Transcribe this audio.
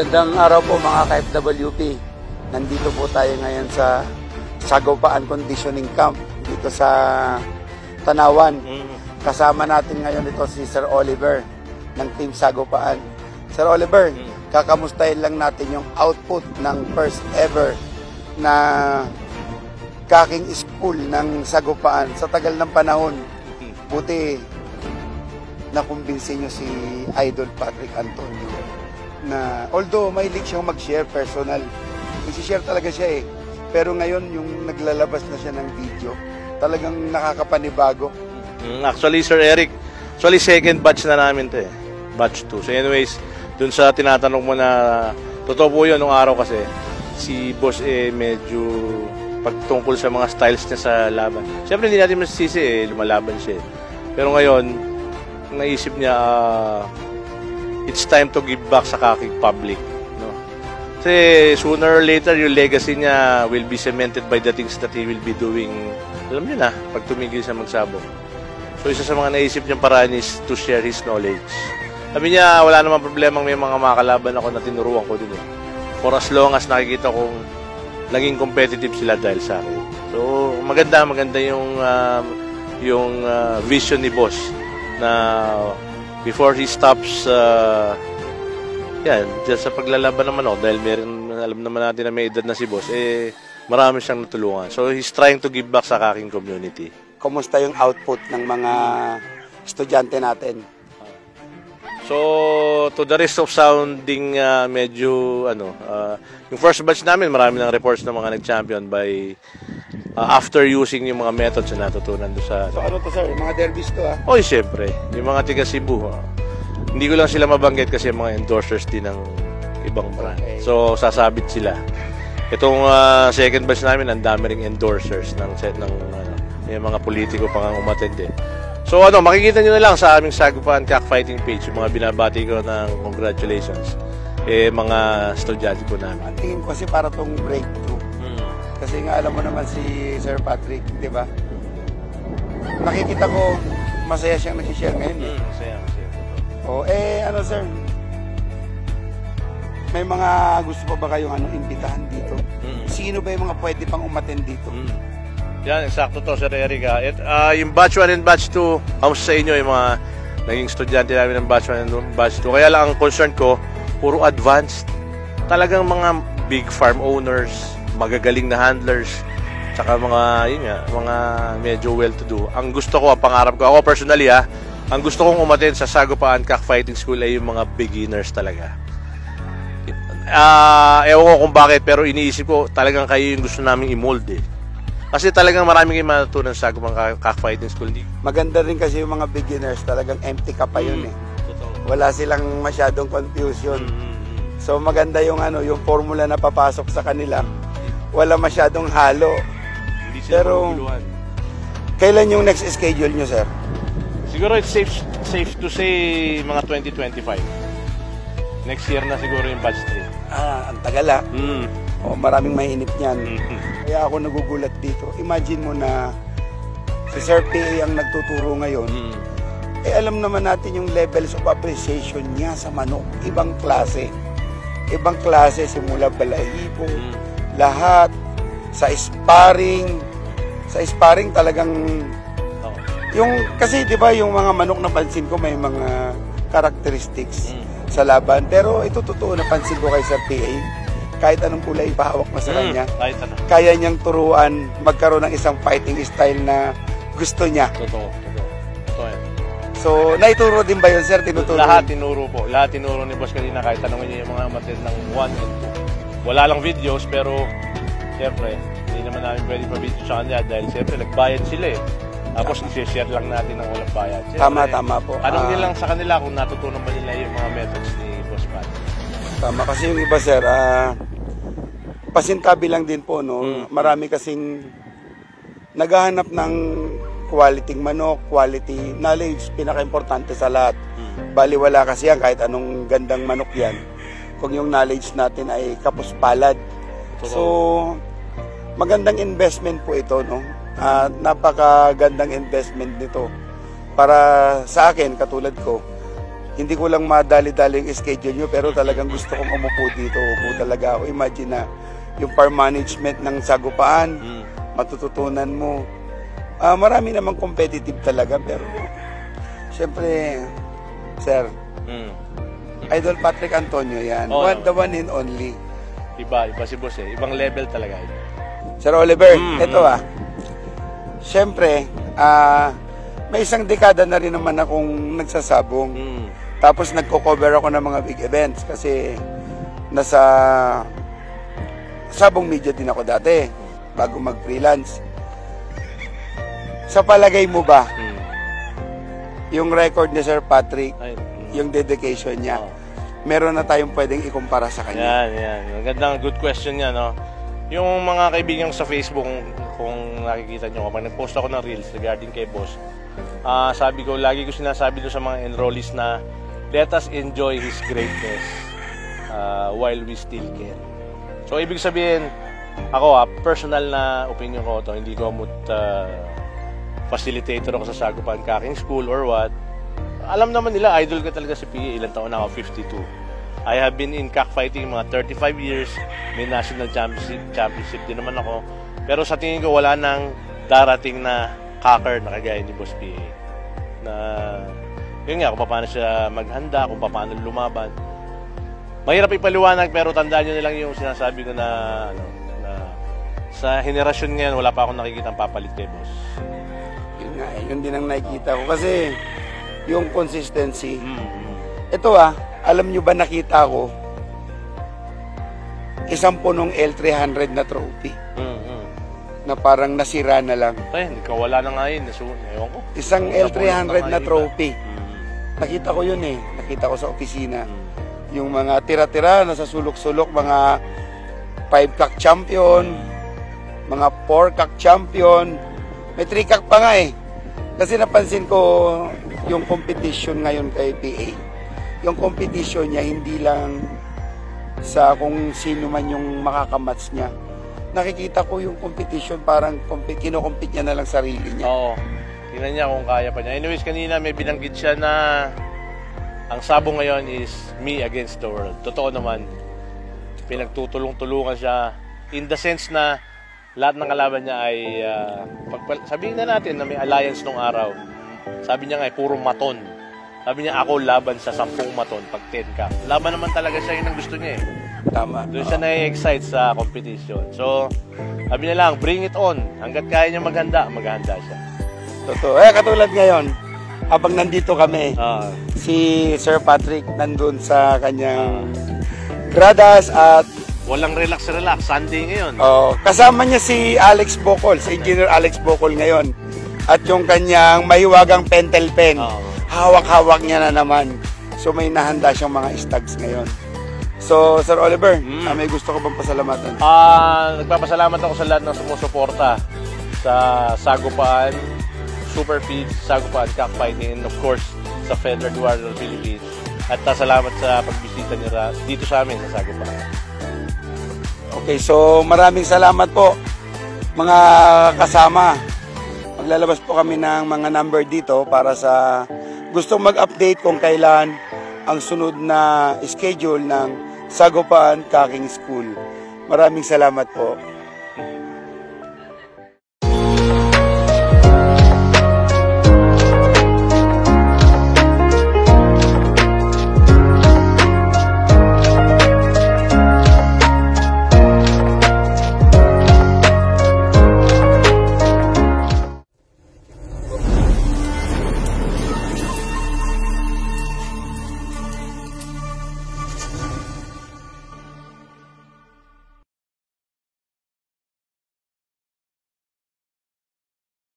Magandang araw po mga ka-FWP. Nandito po tayo ngayon sa Sagupaan Conditioning Camp dito sa Tanawan. Kasama natin ngayon ito si Sir Oliver ng Team Sagupaan. Sir Oliver, kakamustahin lang natin yung output ng first ever na kaking school ng Sagupaan sa tagal ng panahon. Buti nakumbinsin nyo si Idol Patrick Antonio na although may link siyang mag-share personal, nag-share talaga siya pero ngayon yung naglalabas na siya ng video talagang nakakapanibago. Actually Sir Eric, second batch na namin to batch 2. So anyways, dun sa tinatanong mo na totoo po yun nung araw kasi si boss medyo pagtungkol sa mga styles niya sa laban, siyempre hindi natin masisisi lumalaban siya pero ngayon naisip niya it's time to give back sa kaking public, no? Kasi sooner or later yung legacy niya will be cemented by the things that he will be doing. Alam niyo na, pag tumigil siya magsabong. So isa sa mga naisip niyang paraan is to share his knowledge. Sabi niya wala namang problema, may mga makalaban ako na tinuruan ko din for as long as nakikita kong naging competitive sila dahil sa akin. So maganda yung vision ni boss na before he stops just sa paglalaban naman dahil alam naman natin na may edad na si boss marami siyang natulungan. So he's trying to give back sa kaking community. Kumusta yung output ng mga estudyante natin? So to the risk of sounding medyo yung first batch namin marami ng reports ng mga nag-champion by after using yung mga methods na natutunan doon sa... So ano to sir? Yung mga derbies to Oy, siyempre. Yung mga tiga Cebu. Hindi ko lang sila mabanggit kasi mga endorsers din ng ibang brand. Okay. So sasabit sila. Itong second batch namin, ang dami ring endorsers ng yung mga politiko pang umatende. So makikita nyo na lang sa aming Sagupaan Cockfighting page yung mga binabati ko ng congratulations. Mga estudyante po namin. Tingin ko kasi para tong breakthrough. Kasi nga alam mo naman si Sir Patrick, di ba? Nakikita ko masaya siyang nag-share ngayon. Masaya. Ano sir? May mga gusto pa ba kayong imbitahan dito? Sino ba yung mga pwede pang umattend dito? Yan, eksakto to Sir Eric. Yung batch 1 and batch 2, kamusta sa inyo yung mga naging estudyante namin ng batch 1 and batch 2. Kaya lang ang concern ko, puro advanced. Talagang mga big farm owners, magagaling na handlers, tsaka mga medyo well-to-do. Ang gusto ko, pangarap ko, ako personally ang gusto kong umattend sa Sagupaan Cockfighting School ay yung mga beginners talaga. Ewan ko kung bakit, pero iniisip ko talagang kayo yung gusto naming i-mold Kasi talagang marami kayong matutunan sa Sagupaan Cockfighting School. Maganda rin kasi yung mga beginners, talagang empty ka pa yun Wala silang masyadong confusion. So maganda yung yung formula na papasok sa kanila. Wala masyadong halo. Pero kailan yung next schedule nyo, sir? Siguro it's safe to say mga 2025. Next year na siguro yung batch 3. Ang tagal maraming mainip niyan. Kaya ako nagugulat dito. Imagine mo na si Sir PA ang nagtuturo ngayon. Alam naman natin yung levels of appreciation niya sa manok. Ibang klase. Ibang klase simula balahibo. Lahat sa sparring talagang yung kasi 'di ba yung mga manok na pansin ko may mga characteristics sa laban pero ito totoo na pansin ko kay Sir PA kahit anong kulay ipahawak mo sa kanya kaya niyang turuan magkaroon ng isang fighting style na gusto niya. Totoo yan. So naituro din ba yun sir? Tinuturo? Lahat tinuro po. Lahat tinuro ni boss kanina kahit tanongin niyo yung mga material ng 1 and 2. Wala lang videos pero siyempre, hindi naman namin pwede pa-video sa kanya dahil siyempre nagbayad sila Tapos i-share lang natin ng walang bayad. Siyempre, tama po. Anong nila lang sa kanila kung natutunan ba nila yung mga methods ni Boss Pat? Tama kasi yung iba sir, pasintabi lang din po Marami kasing naghahanap ng quality manok, quality knowledge, pinaka-importante sa lahat. Baliwala kasi yan kahit anong gandang manok yan. Kung yung knowledge natin ay kapos-palad. So, magandang investment po ito, napakagandang investment nito. Para sa akin, katulad ko, hindi ko lang madali-dali yung schedule nyo, pero talagang gusto kong umupo dito. Upo talaga ako. Imagine na yung farm management ng Sagupaan, matututunan mo. Marami namang competitive talaga, pero syempre, sir, Idol Patrick Antonio yan. The one and only. Iba si boss eh. Ibang level talaga. Sir Oliver, ito syempre, may isang dekada na rin naman akong nagsasabong. Tapos nagko-cover ako ng mga big events kasi nasa sabong media din ako dati bago mag-freelance. Sa palagay mo ba, yung record ni Sir Patrick, yung dedication niya, meron na tayong pwedeng ikumpara sa kanya? Yan. Magandang good question yan, no? Yung mga kaibigan sa Facebook, kung nakikita nyo, kapag nag-post ako ng reels regarding kay boss, sabi ko, lagi ko sinasabi doon sa mga enrollees na let us enjoy his greatness while we still can. So, ibig sabihin, ako personal na opinion ko to, hindi ko facilitator ako sa Sagupaan Cooking School or what. Alam naman nila, idol ka talaga si PA. Ilang taon na ako? 52. I have been in cockfighting mga 35 years. May national championship din naman ako. Pero sa tingin ko, wala nang darating na cocker na kagaya ni Boss PA. Na, yun nga, kung paano siya maghanda, kung paano lumaban. Mahirap ipaliwanag, pero tandaan nyo nilang yung sinasabi ko na, sa henerasyon ngayon, wala pa akong nakikitang papalit kay Boss. Yun nga, yun din ang nakikita ko. Kasi, yung consistency. Ito alam nyo ba nakita ko, isang punong L300 na trophy. Na parang nasira na lang. Wala na nga yun. Ewan ko. Isang L300 na trophy. Nakita ko yun Nakita ko sa opisina. Yung mga tira-tira na sa sulok-sulok, mga 5-cock champion, mga 4-cock champion, may 3-cock pa nga Kasi napansin ko yung competition ngayon kay PA. Yung competition niya hindi lang sa kung sino man yung makakamats niya. Nakikita ko yung competition parang kino-compete niya na lang sarili niya. Oo. Tingnan niya kung kaya pa niya. Anyways, kanina may binanggit siya na ang sabong ngayon is me against the world. Totoo naman. Pinagtutulong-tulungan siya in the sense na lahat ng kalaban niya ay sabihin na natin na may alliance nung araw. Sabi niya nga puro maton. Sabi niya ako laban sa 10 maton pag 10 ka. Laban naman talaga siya, yun ang gusto niya Tama. Doon siya na-excite sa competition. So, sabi niya lang, bring it on. Hanggat kaya niya maghanda siya. Totoo. Katulad ngayon, habang nandito kami, si Sir Patrick nandun sa kanyang gradas at walang relax. Sunday ngayon. Kasama niya si Alex Bocol, si Engineer Alex Bocol ngayon. At yung kanyang mahiwagang pentel pen, hawak-hawak niya na naman. So may nahanda siyang mga stags ngayon. So, Sir Oliver, may gusto ko bang pasalamatan? Nagpapasalamat ako sa lahat ng sumusuporta sa Sagupaan, Super Feeds, Sagupaan Cockfighting, and of course, sa Federal Guard of the Philippines. At salamat sa pagbisita niyo dito sa amin sa Sagupaan. Okay, so maraming salamat po, mga kasama. Maglalabas po kami ng mga number dito para sa gustong mag-update kung kailan ang sunod na schedule ng Sagupaan Cooking School. Maraming salamat po.